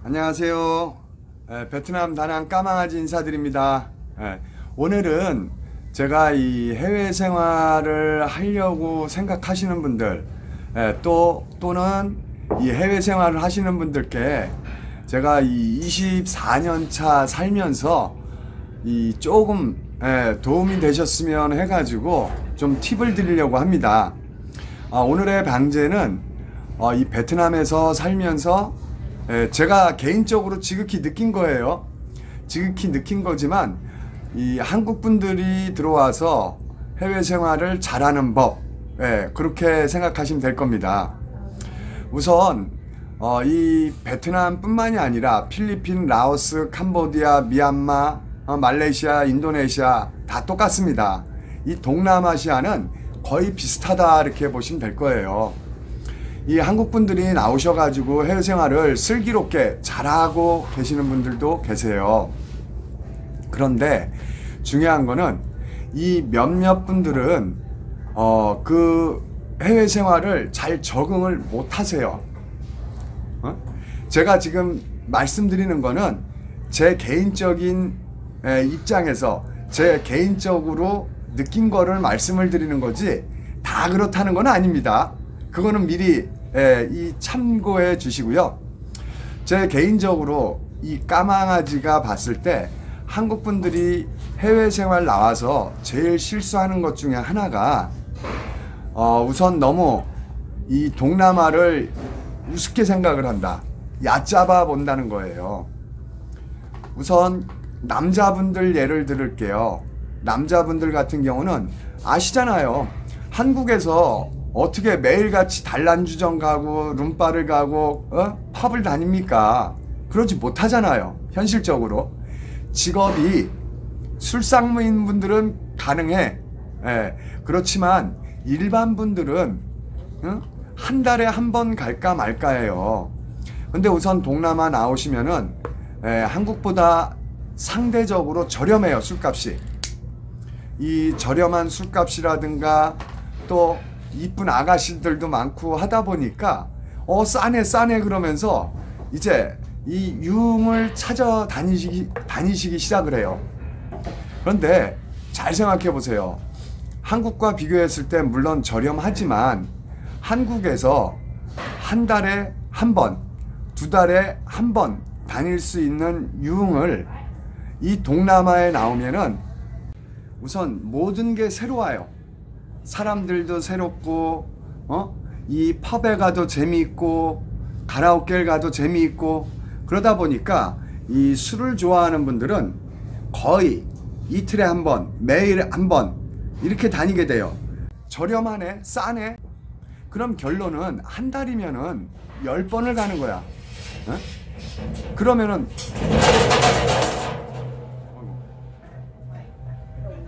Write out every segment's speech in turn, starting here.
안녕하세요. 베트남 다낭 까망아지 인사드립니다. 오늘은 제가 이 해외 생활을 하려고 생각하시는 분들 또는 이 해외 생활을 하시는 분들께 제가 이 24년 차 살면서 이 조금 도움이 되셨으면 해가지고 좀 팁을 드리려고 합니다. 오늘의 방제는 이 베트남에서 살면서 제가 개인적으로 지극히 느낀 거예요. 지극히 느낀 거지만 이 한국 분들이 들어와서 해외 생활을 잘하는 법, 그렇게 생각하시면 될 겁니다. 우선 이 베트남 뿐만이 아니라 필리핀, 라오스, 캄보디아, 미얀마, 말레이시아, 인도네시아 다 똑같습니다. 이 동남아시아는 거의 비슷하다 이렇게 보시면 될 거예요. 이 한국 분들이 나오셔가지고 해외 생활을 슬기롭게 잘하고 계시는 분들도 계세요. 그런데 중요한 거는 이 몇몇 분들은 그 해외 생활을 잘 적응을 못 하세요. 제가 지금 말씀드리는 거는 제 개인적인 입장에서 제 개인적으로 느낀 거를 말씀을 드리는 거지 다 그렇다는 건 아닙니다. 그거는 미리 이 참고해 주시고요. 제 개인적으로 이 까망아지가 봤을 때 한국 분들이 해외 생활 나와서 제일 실수하는 것 중에 하나가 우선 너무 이 동남아를 우습게 생각을 한다. 얕잡아 본다는 거예요. 우선 남자분들 예를 들을게요. 남자분들 같은 경우는 아시잖아요. 한국에서 어떻게 매일같이 단란주점 가고 룸바를 가고 펍을 다닙니까? 그러지 못하잖아요. 현실적으로. 직업이 술상무인 분들은 가능해. 그렇지만 일반 분들은 한 달에 한 번 갈까 말까예요. 근데 우선 동남아 나오시면은 한국보다 상대적으로 저렴해요. 술값이. 이 저렴한 술값이라든가 또 이쁜 아가씨들도 많고 하다 보니까 싸네 그러면서 이제 이 유흥을 찾아 다니시기 시작을 해요. 그런데 잘 생각해 보세요. 한국과 비교했을 때 물론 저렴하지만 한국에서 한 달에 한 번, 두 달에 한 번 다닐 수 있는 유흥을 이 동남아에 나오면은 우선 모든 게 새로워요. 사람들도 새롭고 이 펍에 가도 재미있고 가라오케를 가도 재미있고 그러다 보니까 이 술을 좋아하는 분들은 거의 이틀에 한 번, 매일에 한 번 이렇게 다니게 돼요. 저렴하네, 싸네. 그럼 결론은 한 달이면은 10번을 가는 거야. 그러면은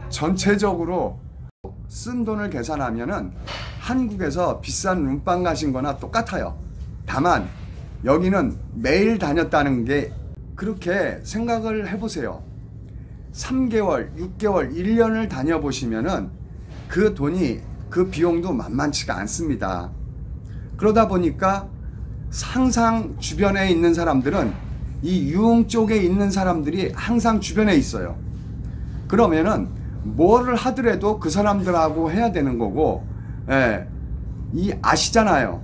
전체적으로 쓴 돈을 계산하면은 한국에서 비싼 룸빵 가신 거나 똑같아요. 다만 여기는 매일 다녔다는 게 그렇게 생각을 해보세요. 3개월, 6개월, 1년을 다녀보시면은 그 돈이 그 비용도 만만치가 않습니다. 그러다 보니까 항상 주변에 있는 사람들은 이 유흥 쪽에 있는 사람들이 항상 주변에 있어요. 그러면은 뭐를 하더라도 그 사람들하고 해야 되는 거고, 이 아시잖아요.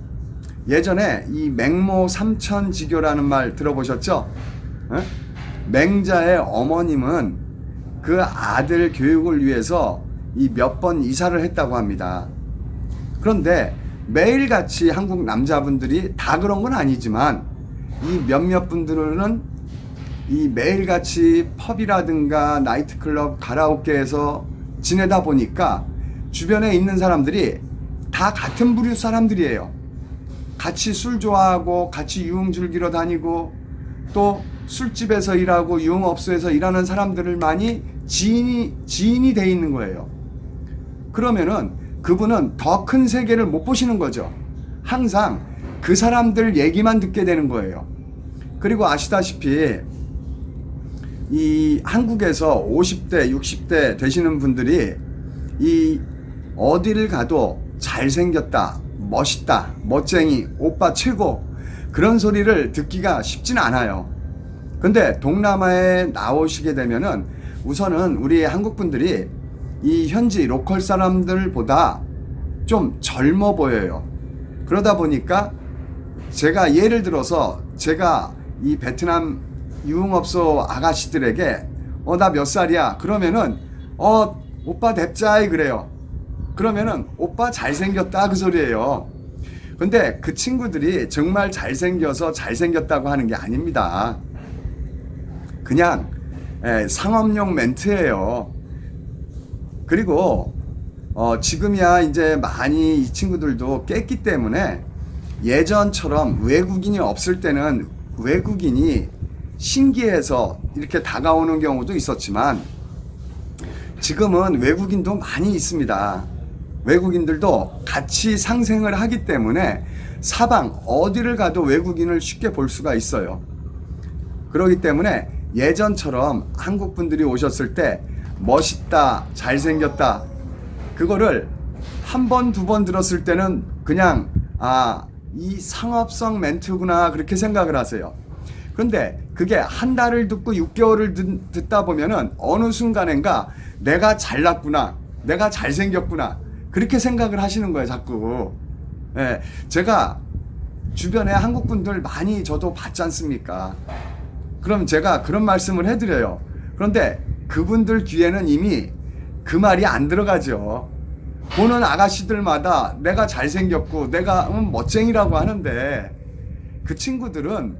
예전에 이 맹모 삼천지교라는 말 들어보셨죠? 맹자의 어머님은 그 아들 교육을 위해서 이 몇 번 이사를 했다고 합니다. 그런데 매일같이 한국 남자분들이 다 그런 건 아니지만 이 몇몇 분들은 이 매일같이 펍이라든가 나이트클럽, 가라오케에서 지내다 보니까 주변에 있는 사람들이 다 같은 부류 사람들이에요. 같이 술 좋아하고 같이 유흥 즐기러 다니고 또 술집에서 일하고 유흥업소에서 일하는 사람들을 많이 지인이 돼 있는 거예요. 그러면은 그분은 더 큰 세계를 못 보시는 거죠. 항상 그 사람들 얘기만 듣게 되는 거예요. 그리고 아시다시피 이 한국에서 50대, 60대 되시는 분들이 이 어디를 가도 잘생겼다, 멋있다, 멋쟁이, 오빠 최고 그런 소리를 듣기가 쉽진 않아요. 근데 동남아에 나오시게 되면은 우선은 우리 한국 분들이 이 현지 로컬 사람들보다 좀 젊어 보여요. 그러다 보니까 제가 예를 들어서 제가 이 베트남 유흥업소 아가씨들에게 나 몇 살이야? 그러면은 오빠 đẹp trai 그래요. 그러면은 오빠 잘생겼다 그 소리예요. 근데 그 친구들이 정말 잘생겨서 잘생겼다고 하는 게 아닙니다. 그냥 상업용 멘트예요. 그리고 지금이야 이제 많이 이 친구들도 깼기 때문에 예전처럼 외국인이 없을 때는 외국인이 신기해서 이렇게 다가오는 경우도 있었지만 지금은 외국인도 많이 있습니다. 외국인들도 같이 상생을 하기 때문에 사방 어디를 가도 외국인을 쉽게 볼 수가 있어요. 그렇기 때문에 예전처럼 한국 분들이 오셨을 때 멋있다, 잘생겼다 그거를 한 번, 두 번 들었을 때는 그냥 이 상업성 멘트구나 그렇게 생각을 하세요. 그런데 그게 한 달을 듣고 6개월을 듣다 보면은 어느 순간인가 내가 잘났구나, 내가 잘생겼구나 그렇게 생각을 하시는 거예요 자꾸. 제가 주변에 한국 분들 많이 저도 봤지 않습니까? 그럼 제가 그런 말씀을 해드려요. 그런데 그분들 귀에는 이미 그 말이 안 들어가죠. 보는 아가씨들마다 내가 잘생겼고 내가 멋쟁이라고 하는데 그 친구들은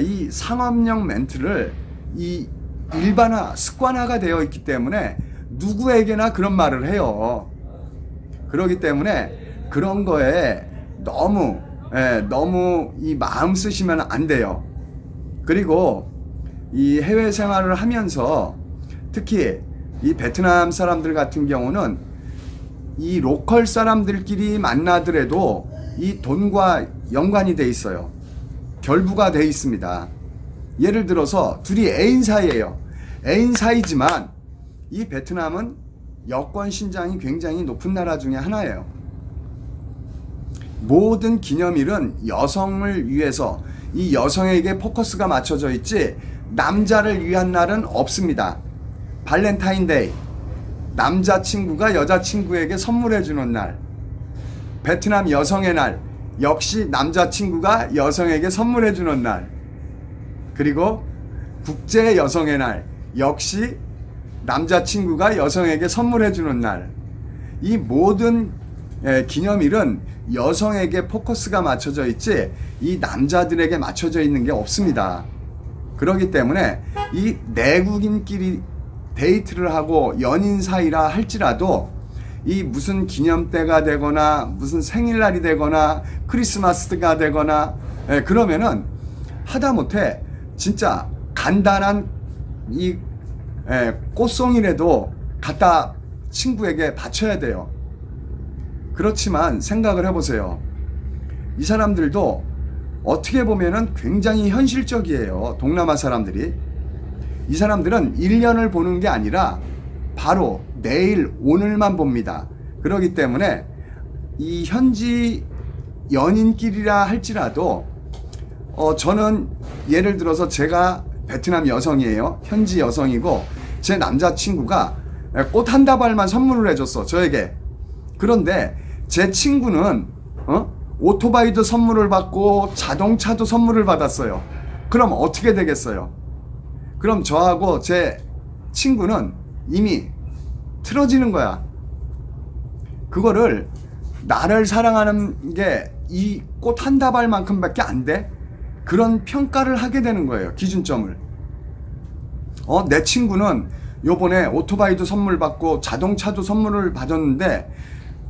이 상업용 멘트를 이 일반화, 습관화가 되어 있기 때문에 누구에게나 그런 말을 해요. 그렇기 때문에 그런 거에 너무 이 마음 쓰시면 안 돼요. 그리고 이 해외 생활을 하면서 특히 이 베트남 사람들 같은 경우는 이 로컬 사람들끼리 만나더라도 이 돈과 연관이 돼 있어요. 결부가 돼 있습니다. 예를 들어서 둘이 애인 사이예요. 애인 사이지만 이 베트남은 여권 신장이 굉장히 높은 나라 중에 하나예요. 모든 기념일은 여성을 위해서 이 여성에게 포커스가 맞춰져 있지 남자를 위한 날은 없습니다. 발렌타인데이, 남자친구가 여자친구에게 선물해주는 날. 베트남 여성의 날, 역시 남자친구가 여성에게 선물해주는 날. 그리고 국제 여성의 날, 역시 남자친구가 여성에게 선물해주는 날. 이 모든 기념일은 여성에게 포커스가 맞춰져 있지 이 남자들에게 맞춰져 있는 게 없습니다. 그렇기 때문에 이 내국인끼리 데이트를 하고 연인 사이라 할지라도 이 무슨 기념때가 되거나 무슨 생일날이 되거나 크리스마스가 되거나 그러면은 하다못해 진짜 간단한 이 꽃송이라도 갖다 친구에게 바쳐야 돼요. 그렇지만 생각을 해보세요. 이 사람들도 어떻게 보면은 굉장히 현실적이에요. 동남아 사람들이. 이 사람들은 1년을 보는 게 아니라 바로 내일 오늘만 봅니다. 그렇기 때문에 이 현지 연인끼리라 할지라도 저는 예를 들어서 제가 베트남 여성이에요. 현지 여성이고 제 남자친구가 꽃 한 다발만 선물을 해줬어 저에게. 그런데 제 친구는 오토바이도 선물을 받고 자동차도 선물을 받았어요. 그럼 어떻게 되겠어요? 그럼 저하고 제 친구는 이미 틀어지는 거야. 그거를 나를 사랑하는 게 이 꽃 한 다발만큼밖에 안 돼? 그런 평가를 하게 되는 거예요. 기준점을. 내 친구는 요번에 오토바이도 선물 받고 자동차도 선물을 받았는데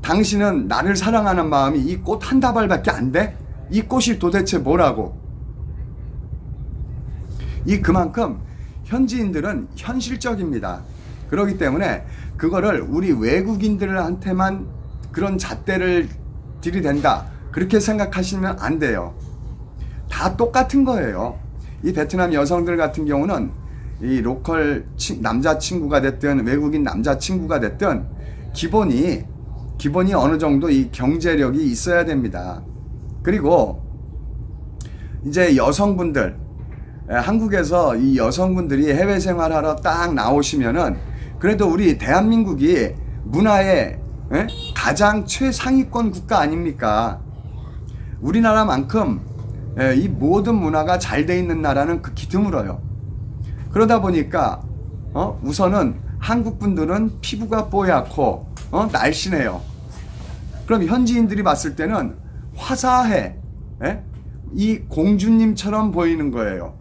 당신은 나를 사랑하는 마음이 이 꽃 한 다발밖에 안 돼? 이 꽃이 도대체 뭐라고? 그만큼 현지인들은 현실적입니다. 그렇기 때문에 그거를 우리 외국인들한테만 그런 잣대를 들이댄다 그렇게 생각하시면 안 돼요. 다 똑같은 거예요. 이 베트남 여성들 같은 경우는 이 로컬 남자친구가 됐든 외국인 남자친구가 됐든 기본이 어느 정도 이 경제력이 있어야 됩니다. 그리고 이제 여성분들, 한국에서 이 여성분들이 해외 생활하러 딱 나오시면은 그래도 우리 대한민국이 문화의 가장 최상위권 국가 아닙니까? 우리나라만큼 이 모든 문화가 잘 돼 있는 나라는 극히 드물어요. 그러다 보니까 우선은 한국 분들은 피부가 뽀얗고 날씬해요. 그럼 현지인들이 봤을 때는 화사해, 이 공주님처럼 보이는 거예요.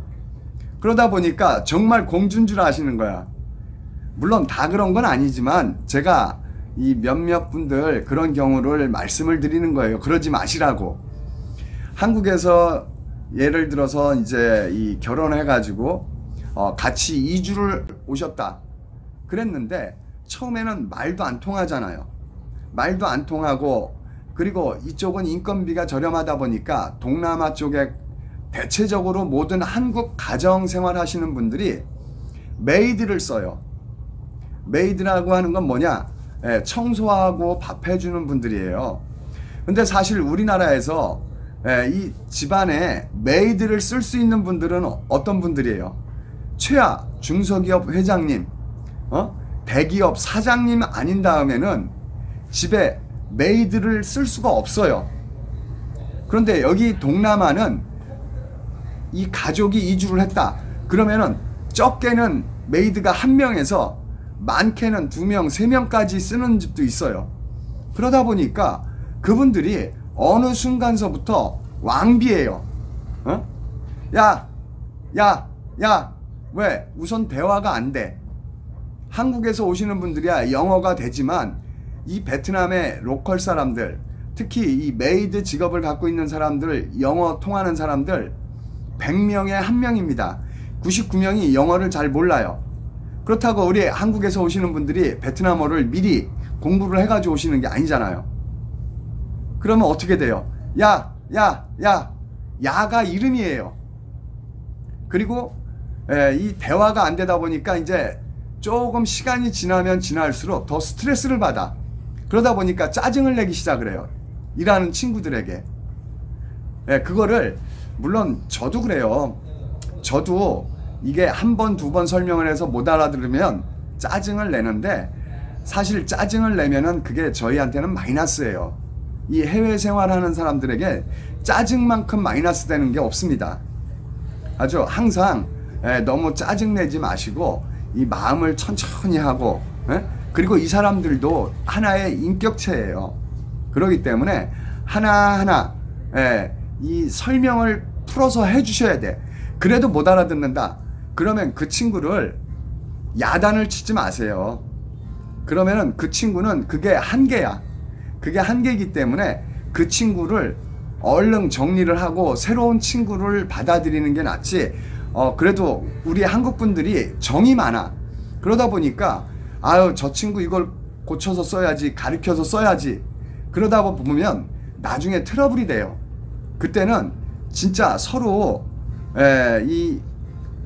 그러다 보니까 정말 공주인 줄 아시는 거야. 물론 다 그런 건 아니지만 제가 이 몇몇 분들 그런 경우를 말씀을 드리는 거예요. 그러지 마시라고. 한국에서 예를 들어서 이제 이 결혼해 가지고 같이 이주를 오셨다 그랬는데 처음에는 말도 안 통하잖아요. 말도 안 통하고, 그리고 이쪽은 인건비가 저렴하다 보니까 동남아 쪽에 대체적으로 모든 한국 가정생활 하시는 분들이 메이드를 써요. 메이드라고 하는 건 뭐냐? 청소하고 밥 해주는 분들이에요. 근데 사실 우리나라에서 이 집안에 메이드를 쓸 수 있는 분들은 어떤 분들이에요? 최하 중소기업 회장님, 대기업 사장님 아닌 다음에는 집에 메이드를 쓸 수가 없어요. 그런데 여기 동남아는 이 가족이 이주를 했다 그러면은 적게는 메이드가 1명에서 많게는 2명, 3명까지 쓰는 집도 있어요. 그러다 보니까 그분들이 어느 순간서부터 왕비예요. 야, 왜? 우선 대화가 안 돼. 한국에서 오시는 분들이야 영어가 되지만 이 베트남의 로컬 사람들, 특히 이 메이드 직업을 갖고 있는 사람들, 영어 통하는 사람들 100명에 1명입니다. 99명이 영어를 잘 몰라요. 그렇다고 우리 한국에서 오시는 분들이 베트남어를 미리 공부를 해가지고 오시는 게 아니잖아요. 그러면 어떻게 돼요? 야가 이름이에요. 그리고 이 대화가 안 되다 보니까 이제 조금 시간이 지나면 지날수록 더 스트레스를 받아. 그러다 보니까 짜증을 내기 시작을 해요. 일하는 친구들에게. 그거를 물론 저도 그래요. 저도 이게 한 번, 2번 설명을 해서 못 알아들으면 짜증을 내는데 사실 짜증을 내면은 그게 저희한테는 마이너스예요. 이 해외 생활하는 사람들에게 짜증만큼 마이너스 되는 게 없습니다. 아주 항상 너무 짜증내지 마시고 이 마음을 천천히 하고, 그리고 이 사람들도 하나의 인격체예요. 그렇기 때문에 하나하나 이 설명을 풀어서 해주셔야 돼. 그래도 못 알아듣는다 그러면 그 친구를 야단을 치지 마세요. 그러면은 그 친구는 그게 한계야. 그게 한계이기 때문에 그 친구를 얼른 정리를 하고 새로운 친구를 받아들이는 게 낫지. 그래도 우리 한국 분들이 정이 많아. 그러다 보니까 아유 저 친구 이걸 고쳐서 써야지, 가르쳐서 써야지. 그러다 보면 나중에 트러블이 돼요. 그때는 진짜 서로 이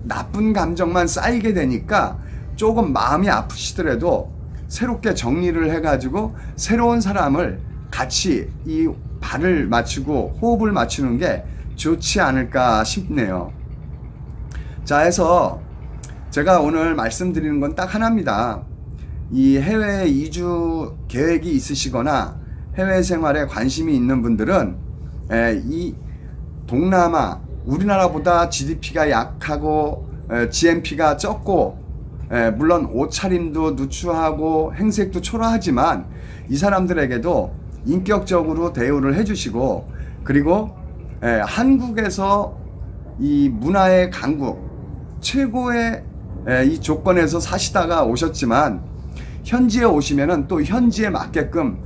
나쁜 감정만 쌓이게 되니까 조금 마음이 아프시더라도 새롭게 정리를 해가지고 새로운 사람을 같이 이 발을 맞추고 호흡을 맞추는 게 좋지 않을까 싶네요. 자, 해서 제가 오늘 말씀드리는 건 딱 하나입니다. 이 해외 이주 계획이 있으시거나 해외 생활에 관심이 있는 분들은 이 동남아, 우리나라보다 GDP가 약하고 GNP가 적고 물론 옷차림도 누추하고 행색도 초라하지만 이 사람들에게도 인격적으로 대우를 해주시고, 그리고 한국에서 이 문화의 강국 최고의 이 조건에서 사시다가 오셨지만 현지에 오시면은 또 현지에 맞게끔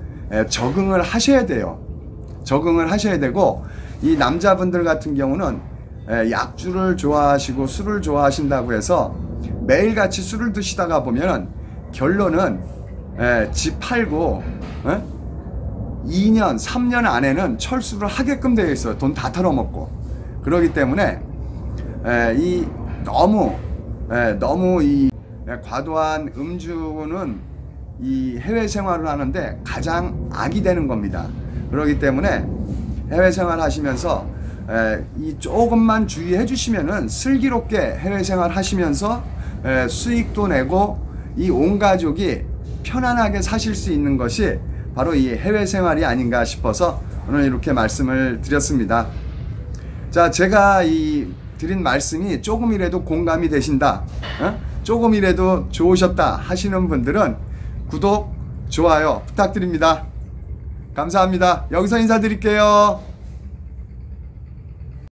적응을 하셔야 돼요. 적응을 하셔야 되고, 이 남자분들 같은 경우는 약주를 좋아하시고 술을 좋아하신다고 해서 매일같이 술을 드시다가 보면 결론은 집 팔고 2년 3년 안에는 철수를 하게끔 되어 있어요. 돈 다 털어먹고. 그렇기 때문에 이 너무 이 과도한 음주는 이 해외 생활을 하는데 가장 악이 되는 겁니다. 그렇기 때문에 해외 생활 하시면서 이 조금만 주의해 주시면은 슬기롭게 해외 생활 하시면서 수익도 내고 이 온 가족이 편안하게 사실 수 있는 것이 바로 이 해외 생활이 아닌가 싶어서 오늘 이렇게 말씀을 드렸습니다. 자, 제가 드린 말씀이 조금이라도 공감이 되신다, 조금이라도 좋으셨다 하시는 분들은 구독, 좋아요 부탁드립니다. 감사합니다. 여기서 인사드릴게요.